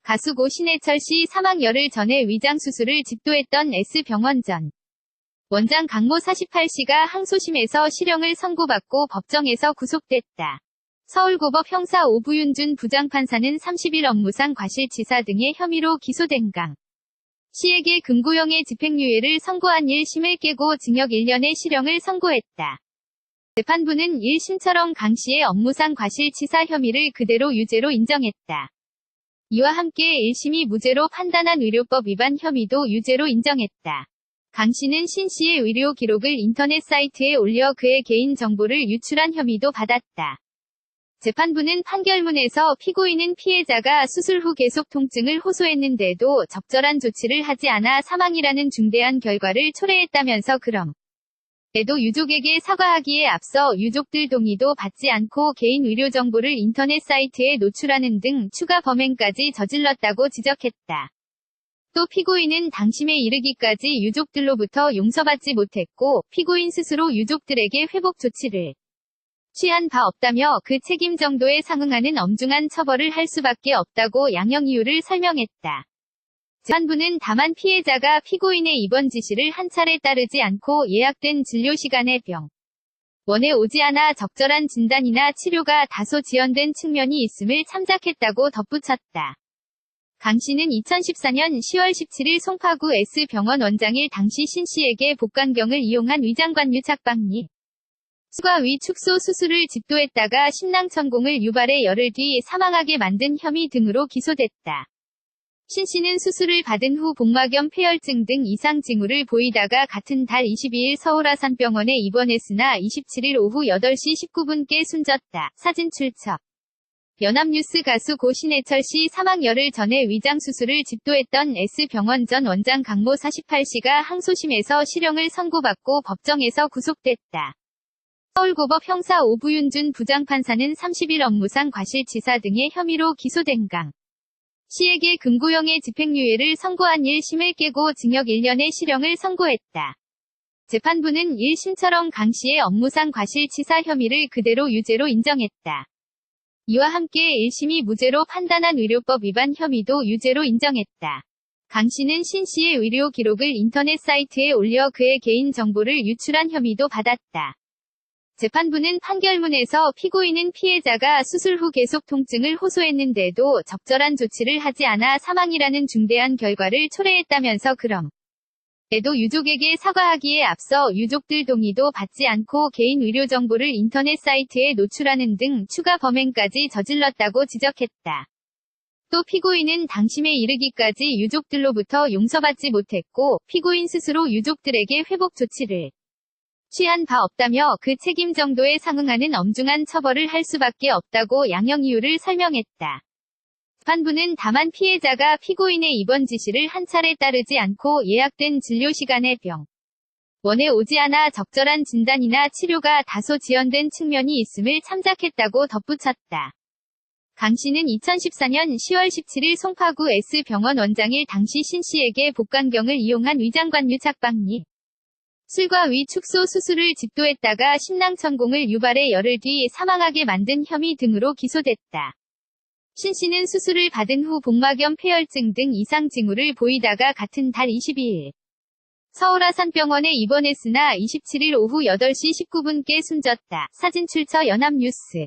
가수 고 신해철 씨 사망 열흘 전에 위장 수술을 집도했던 S병원 전 원장 강모 48씨가 항소심에서 실형을 선고받고 법정에서 구속됐다. 서울고법 형사 오부윤준 부장판사는 30일 업무상 과실치사 등의 혐의로 기소된 강 씨에게 금고형의 집행유예를 선고한 1심을 깨고 징역 1년의 실형을 선고했다. 재판부는 1심처럼 강 씨의 업무상 과실치사 혐의를 그대로 유죄로 인정했다. 이와 함께 1심이 무죄로 판단한 의료법 위반 혐의도 유죄로 인정했다. 강 씨는 신 씨의 의료 기록을 인터넷 사이트에 올려 그의 개인 정보를 유출한 혐의도 받았다. 재판부는 판결문에서 피고인은 피해자가 수술 후 계속 통증을 호소했는데도 적절한 조치를 하지 않아 사망이라는 중대한 결과를 초래했다면서 그럼 에도 유족에게 사과하기에 앞서 유족들 동의도 받지 않고 개인 의료 정보를 인터넷 사이트에 노출하는 등 추가 범행까지 저질렀다고 지적했다. 또 피고인은 당심에 이르기까지 유족들로부터 용서받지 못했고 피고인 스스로 유족들에게 회복 조치를 취한 바 없다며 그 책임 정도에 상응하는 엄중한 처벌을 할 수밖에 없다고 양형 이유를 설명했다. 재판부는 다만 피해자가 피고인의 입원 지시를 한 차례 따르지 않고 예약된 진료 시간에 병원에 오지 않아 적절한 진단이나 치료가 다소 지연된 측면이 있음을 참작했다고 덧붙였다. 강 씨는 2014년 10월 17일 송파구 S병원 원장일 당시 신 씨에게 복강경을 이용한 위장관유 착박리 수가 위 축소 수술을 집도했다가 심낭천공을 유발해 열흘 뒤 사망하게 만든 혐의 등으로 기소됐다. 신 씨는 수술을 받은 후 복막염 폐혈증 등 이상 징후를 보이다가 같은 달 22일 서울 아산병원에 입원했으나 27일 오후 8시 19분께 숨졌다. 사진 출처 연합뉴스 가수 고 신해철 씨 사망 열흘 전에 위장 수술을 집도했던 S병원 전 원장 강모 48씨가 항소심에서 실형을 선고받고 법정에서 구속됐다. 서울고법 형사 오부윤준 부장판사는 30일 업무상 과실치사 등의 혐의로 기소된 강 씨에게 금고형의 집행유예를 선고한 1심을 깨고 징역 1년의 실형을 선고했다. 재판부는 1심처럼 강 씨의 업무상 과실치사 혐의를 그대로 유죄로 인정했다. 이와 함께 1심이 무죄로 판단한 의료법 위반 혐의도 유죄로 인정했다. 강 씨는 신 씨의 의료 기록을 인터넷 사이트에 올려 그의 개인 정보를 유출한 혐의도 받았다. 재판부는 판결문에서 피고인은 피해자가 수술 후 계속 통증을 호소했는데도 적절한 조치를 하지 않아 사망이라는 중대한 결과를 초래했다면서 그럼 에도 유족에게 사과하기에 앞서 유족들 동의도 받지 않고 개인 의료 정보를 인터넷 사이트에 노출하는 등 추가 범행까지 저질렀다고 지적했다. 또 피고인은 당심에 이르기까지 유족들로부터 용서받지 못했고 피고인 스스로 유족들에게 회복 조치를 취한 바 없다며 그 책임 정도에 상응하는 엄중한 처벌을 할 수밖에 없다고 양형 이유를 설명했다. 재판부는 다만 피해자가 피고인의 입원 지시를 한 차례 따르지 않고 예약된 진료 시간에 병원에 오지 않아 적절한 진단이나 치료가 다소 지연된 측면이 있음을 참작했다고 덧붙였다. 강 씨는 2014년 10월 17일 송파구 S병원 원장일 당시 신 씨에게 복강경을 이용한 위장관유 착박리 술과 위 축소 수술을 집도했다가 심낭천공을 유발해 열흘 뒤 사망하게 만든 혐의 등으로 기소됐다. 신 씨는 수술을 받은 후 복막염 폐혈증 등 이상 징후를 보이다가 같은 달 22일 서울 아산병원에 입원했으나 27일 오후 8시 19분께 숨졌다. 사진 출처 연합뉴스